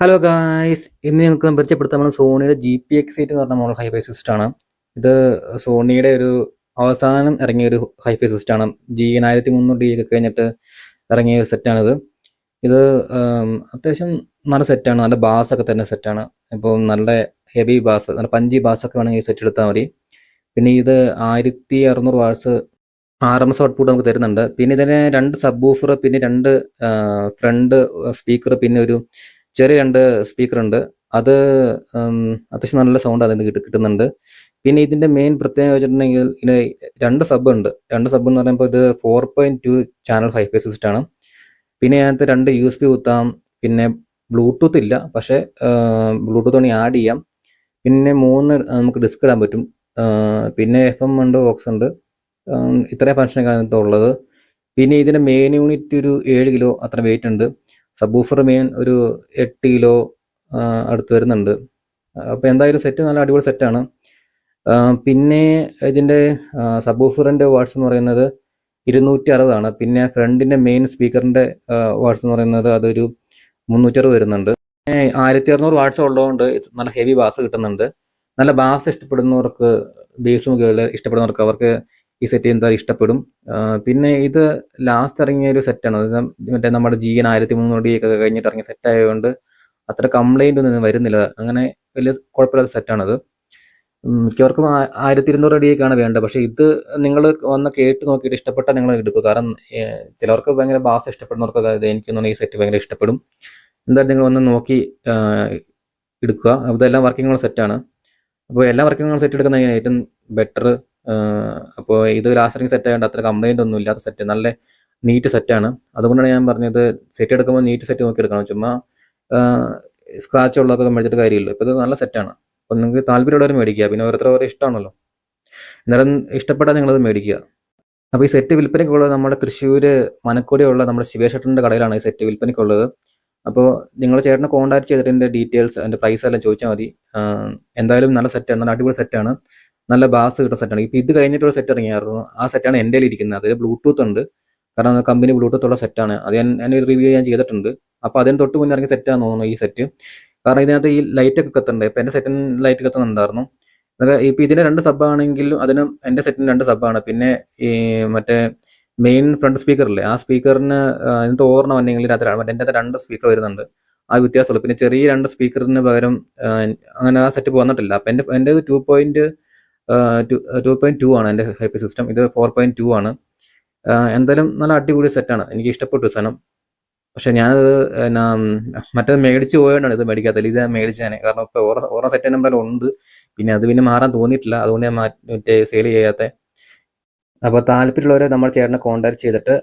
Hello guys, ഇന്ന് ഞങ്ങൾക്ക് പരിചയപ്പെടുത്താൻ നമ്മൾ സോണിയുടെ GPX8 എന്ന് പറഞ്ഞ മോഡൽ ഹൈഫൈ സിസ്റ്റമാണ്. ഇത് സോണിയുടെ ഒരു അവസാനം ഇറങ്ങിയ ഒരു ഹൈഫൈ സിസ്റ്റമാണ്. G9300D ഒക്കെ കഴിഞ്ഞിട്ട് ഇറങ്ങിയ ഒരു സെറ്റാണിത്. ഇത് അത്യാവശ്യം നല്ല സെറ്റാണ്, നല്ല ബാസൊക്കെ തന്നെ സെറ്റാണ്. ഇപ്പോൾ നല്ല ഹെവി ബാസ്, നല്ല പഞ്ചി ബാസൊക്കെ വേണമെങ്കിൽ ഈ സെറ്റ് എടുത്താൽ മതി. പിന്നെ ഇത് 1600 വാട്ട്സ് RMS ഔട്ട്പുട്ട് നമുക്ക് തരുന്നുണ്ട്. പിന്നെ ഇതിന് 2 സബ് വൂഫർ, പിന്നെ 2 ഫ്രണ്ട് സ്പീക്കർ, പിന്നെ ഒരു ചെറിയ 2 സ്പീക്കർ ഉണ്ട്. അത് അത്യാവശ്യം നല്ല സൗണ്ട് അതിന് കിട്ടുന്നുണ്ട്. പിന്നെ ഇതിന്റെ മെയിൻ പ്രത്യേകത വെച്ചിട്ടുണ്ടെങ്കിൽ ഇതിന് 2 സബ് ഉണ്ട്. 2 സബ് എന്ന് പറയുമ്പോൾ ഇത് 4.2 ചാനൽ ഹൈഫൈ സിസ്റ്റം ആണ്. പിന്നെ അതിനകത്ത് 2 USB കുത്താം. പിന്നെ ബ്ലൂടൂത്ത് ഇല്ല, പക്ഷേ ബ്ലൂടൂത്ത് വേണമെങ്കിൽ ആഡ് ചെയ്യാം. പിന്നെ 3 നമുക്ക് ഡിസ്ക് ഇടാൻ പറ്റും. പിന്നെ FM ഉണ്ട്, ഓക്സ് ഉണ്ട്. ഇത്രയും ഫംഗ്ഷനൊക്കെ അതിനകത്ത് ഉള്ളത്. പിന്നെ ഇതിന്റെ മെയിൻ യൂണിറ്റ് ഒരു 7 കിലോ അത്ര വെയിറ്റ് ഉണ്ട്. സബ് വൂഫർ മെയിൻ ഒരു 8 കിലോ അടുത്ത് വരുന്നുണ്ട്. അപ്പോൾ എന്തായാലും സെറ്റ് നല്ല അടിപൊളി സെറ്റാണ്. പിന്നെ ഇതിൻ്റെ സബ് വൂഫറിൻ്റെ വാട്ട്സ് എന്ന് പറയുന്നത് 260 ആണ്. പിന്നെ ഫ്രണ്ടിൻ്റെ മെയിൻ സ്പീക്കറിൻ്റെ വാട്ട്സ് എന്ന് പറയുന്നത് അതൊരു 360 വരുന്നുണ്ട്. 1600 വാട്ട്സ് ഉള്ളതുകൊണ്ട് നല്ല ഹെവി ബാസ് കിട്ടുന്നുണ്ട്. നല്ല ബാസ് ഇഷ്ടപ്പെടുന്നവർക്ക്, ബേസും ഇഷ്ടപ്പെടുന്നവർക്ക് അവർക്ക് ഈ സെറ്റ് എന്താ ഇഷ്ടപ്പെടും. പിന്നെ ഇത് ലാസ്റ്റ് ഇറങ്ങിയ ഒരു സെറ്റാണ്. അത് മറ്റേ നമ്മുടെ G9300D ഒക്കെ കഴിഞ്ഞിട്ട് ഇറങ്ങിയ സെറ്റ് ആയതുകൊണ്ട് അത്ര കംപ്ലൈൻ്റ് ഒന്നും വരുന്നില്ല. അങ്ങനെ വലിയ കുഴപ്പമില്ലാത്ത സെറ്റാണത്. മിക്കവർക്കും 1200D ഒക്കെയാണ് വേണ്ടത്. പക്ഷേ ഇത് നിങ്ങൾ വന്ന് കേട്ട് നോക്കിയിട്ട് ഇഷ്ടപ്പെട്ടാൽ നിങ്ങൾ എടുക്കുക. കാരണം ചിലവർക്ക് ഭയങ്കര ബാസ് ഇഷ്ടപ്പെടുന്നവർക്ക് എനിക്ക് തോന്നുന്നു ഈ സെറ്റ് ഭയങ്കര ഇഷ്ടപ്പെടും. എന്തായാലും നിങ്ങൾ വന്ന് നോക്കി എടുക്കുക. അതെല്ലാം വർക്കിംഗ് സെറ്റാണ്. അപ്പോൾ എല്ലാ വർക്കിംഗ് സെറ്റ് എടുക്കുന്നതാണ് ഏറ്റവും ബെറ്റർ. അപ്പോൾ ഇത് ലാസ്റ്റ് ഇറങ്ങിയ സെറ്റ് ആയതുകൊണ്ട് അത്ര കംപ്ലൈൻ്റ് ഒന്നും ഇല്ലാത്ത സെറ്റ്, നല്ല നീറ്റ് സെറ്റാണ്. അതുകൊണ്ടാണ് ഞാൻ പറഞ്ഞത് സെറ്റ് എടുക്കുമ്പോൾ നീറ്റ് സെറ്റ് നോക്കി എടുക്കണം. ചുമ്മാ സ്ക്രാച്ച് ഉള്ളതൊക്കെ മേടിച്ചിട്ട് കാര്യമില്ല. ഇപ്പോൾ ഇത് നല്ല സെറ്റാണ്. അപ്പോൾ നിങ്ങൾക്ക് താല്പര്യമുള്ളവർ മേടിക്കുക. പിന്നെ ഓരോ ഇഷ്ടമാണല്ലോ. എന്നാലും ഇഷ്ടപ്പെട്ടാൽ നിങ്ങളത് മേടിക്കുക. അപ്പോൾ ഈ സെറ്റ് വിൽപ്പനയ്ക്കുള്ളത് നമ്മുടെ തൃശ്ശൂർ മനക്കോടിയുള്ള നമ്മുടെ ശിവേഷേട്ടൻ്റെ കടയിലാണ് ഈ സെറ്റ് വിൽപ്പനയ്ക്കുള്ളത്. അപ്പോൾ നിങ്ങൾ ചേട്ടനെ കോൺടാക്ട് ചെയ്തിട്ട് എൻ്റെ ഡീറ്റെയിൽസ്, എൻ്റെ പ്രൈസ് എല്ലാം ചോദിച്ചാൽ മതി. എന്തായാലും നല്ല സെറ്റാണ്, നല്ല അടിപൊളി സെറ്റാണ്. നല്ല ബാസ് കിട്ടുന്ന സെറ്റാണ്. ഇപ്പോൾ ഇത് കഴിഞ്ഞിട്ടൊരു സെറ്റ് ഇറങ്ങിയായിരുന്നു. ആ സെറ്റാണ് എൻ്റെ ഇരിക്കുന്നത്. അതിൽ ബ്ലൂടൂത്ത് ഉണ്ട്. കാരണം കമ്പനി ബ്ലൂടൂത്ത് ഉള്ള സെറ്റാണ്. അത് ഞാൻ റിവ്യൂ ഞാൻ ചെയ്തിട്ടുണ്ട്. അപ്പോൾ അതിന് തൊട്ട് മുന്നേ ഇറങ്ങിയ സെറ്റാണെന്ന് തോന്നുന്നു ഈ സെറ്റ്. കാരണം ഇതിനകത്ത് ഈ ലൈറ്റൊക്കെ കത്തുന്നുണ്ട്. ഇപ്പോൾ എൻ്റെ സെറ്റിന് ലൈറ്റ് കത്തുന്നുണ്ടായിരുന്നു. ഇപ്പോൾ ഇതിന് 2 സബ്ബാണെങ്കിലും അതിനും എൻ്റെ സെറ്റിന് 2 സബ്ബാണ്. പിന്നെ ഈ മറ്റേ മെയിൻ ഫ്രണ്ട് സ്പീക്കറില്ലേ, ആ സ്പീക്കറിന് ഇതിനകത്ത് ഓർണം വന്നെങ്കിൽ മറ്റേ എൻ്റെ 2 സ്പീക്കർ വരുന്നുണ്ട്. ആ വ്യത്യാസമുള്ളൂ. പിന്നെ ചെറിയ 2 സ്പീക്കറിന് പകരം അങ്ങനെ ആ സെറ്റ് വന്നിട്ടില്ല. അപ്പം എൻ്റെ 2.2 ആണ് എൻ്റെ ഹൈഫൈ സിസ്റ്റം. ഇത് 4.2 ആണ്. എന്തായാലും നല്ല അടിപൊളി സെറ്റാണ്. എനിക്ക് ഇഷ്ടപ്പെട്ടു സാധനം. പക്ഷെ ഞാനത് മറ്റേത് മേടിച്ച് പോയോണ്ടാണ് ഇത് മേടിക്കാത്തത്. ഇത് മേടിച്ചാണ്. കാരണം ഇപ്പോൾ ഓരോ സെറ്റ് നമ്പർ ഉണ്ട്. പിന്നെ അത് പിന്നെ മാറാൻ തോന്നിയിട്ടില്ല. അതുകൊണ്ട് ഞാൻ മറ്റേ സെയിൽ ചെയ്യാത്ത. അപ്പോൾ താല്പര്യമുള്ളവരെ നമ്മൾ ചേട്ടനെ കോൺടാക്ട് ചെയ്തിട്ട്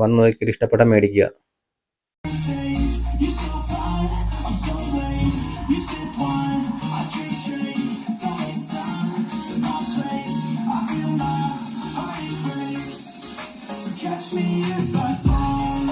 വന്ന് നോക്കിയിട്ട് ഇഷ്ടപ്പെട്ടാൽ മേടിക്കുക. Catch me if I fall.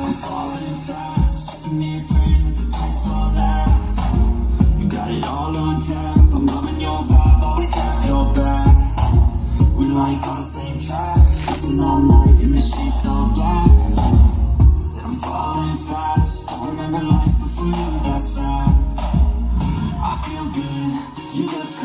I'm falling fast. Near praying that this night's gonna last. You got it all on tap. I'm loving your vibe, always have your back. We like all the same tracks, listen all night in the streets all black. Said I'm falling fast, I remember life before you, that's fact. I feel good, you look good.